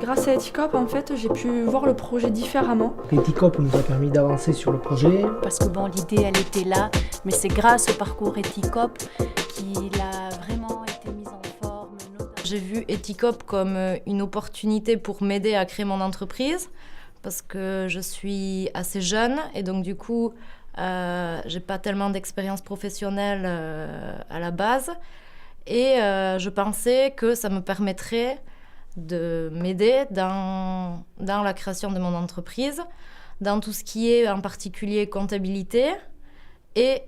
Grâce à Eticop, en fait, j'ai pu voir le projet différemment. Eticop nous a permis d'avancer sur le projet. Parce que bon, l'idée, elle était là, mais c'est grâce au parcours Eticop qu'il a vraiment été mis en forme. J'ai vu Eticop comme une opportunité pour m'aider à créer mon entreprise, parce que je suis assez jeune et donc du coup, j'ai pas tellement d'expérience professionnelle à la base. Et je pensais que ça me permettrait de m'aider dans la création de mon entreprise, dans tout ce qui est en particulier comptabilité et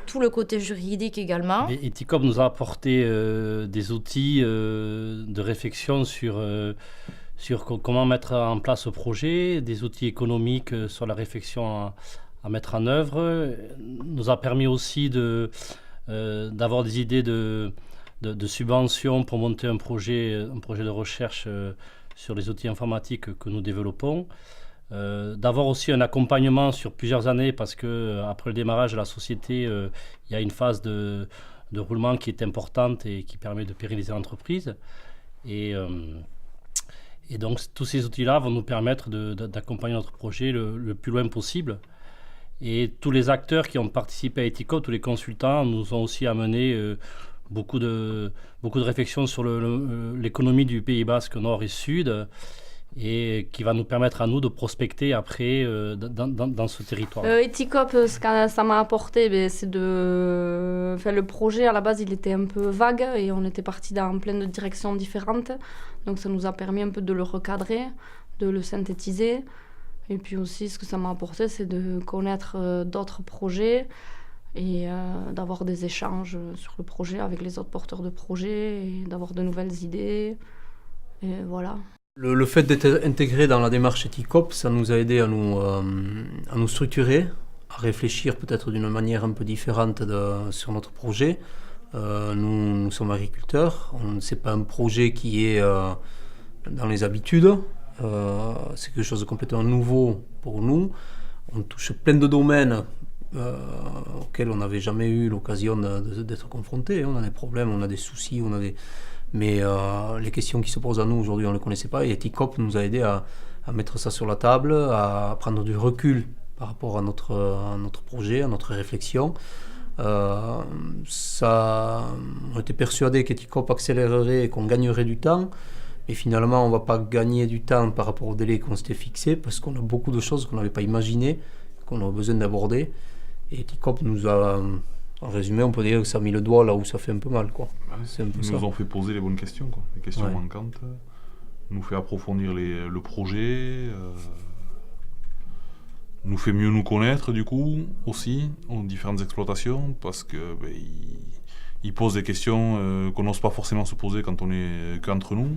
tout le côté juridique également. Et Eticop nous a apporté des outils de réflexion sur comment mettre en place ce projet, des outils économiques sur la réflexion à mettre en œuvre. Nous a permis aussi d'avoir des idées de subventions pour monter un projet de recherche sur les outils informatiques que nous développons. D'avoir aussi un accompagnement sur plusieurs années parce qu'après le démarrage de la société, il y a une phase de roulement qui est importante et qui permet de pérenniser l'entreprise. Et donc tous ces outils-là vont nous permettre d'accompagner notre projet le plus loin possible. Et tous les acteurs qui ont participé à Eticop, tous les consultants, nous ont aussi amené beaucoup de réflexions sur l'économie du Pays Basque Nord et Sud, et qui va nous permettre à nous de prospecter après dans ce territoire. Eticop, ce que ça m'a apporté, c'est de... Enfin, le projet, à la base, il était un peu vague et on était parti dans plein de directions différentes. Donc ça nous a permis un peu de le recadrer, de le synthétiser. Et puis aussi, ce que ça m'a apporté, c'est de connaître d'autres projets et d'avoir des échanges sur le projet avec les autres porteurs de projets et d'avoir de nouvelles idées. Et voilà. Le fait d'être intégré dans la démarche Eticop, ça nous a aidé à nous structurer, à réfléchir peut-être d'une manière un peu différente sur notre projet. Nous sommes agriculteurs, c'est pas un projet qui est dans les habitudes, c'est quelque chose de complètement nouveau pour nous. On touche plein de domaines auxquels on n'avait jamais eu l'occasion d'être confrontés. On a des problèmes, on a des soucis, mais les questions qui se posent à nous aujourd'hui, on ne les connaissait pas. Et Eticop nous a aidé à mettre ça sur la table, à prendre du recul par rapport à notre projet, à notre réflexion. On était persuadé qu'Eticop accélérerait et qu'on gagnerait du temps. Mais finalement, on ne va pas gagner du temps par rapport au délai qu'on s'était fixé parce qu'on a beaucoup de choses qu'on n'avait pas imaginées, qu'on a besoin d'aborder. Et Eticop nous a... En résumé, on peut dire que ça a mis le doigt là où ça fait un peu mal, quoi. Ouais, c'est un peu ils nous ont fait poser les bonnes questions, quoi. Les questions manquantes, nous fait approfondir le projet, nous fait mieux nous connaître du coup aussi aux différentes exploitations parce que ils posent des questions qu'on n'ose pas forcément se poser quand on est qu'entre nous.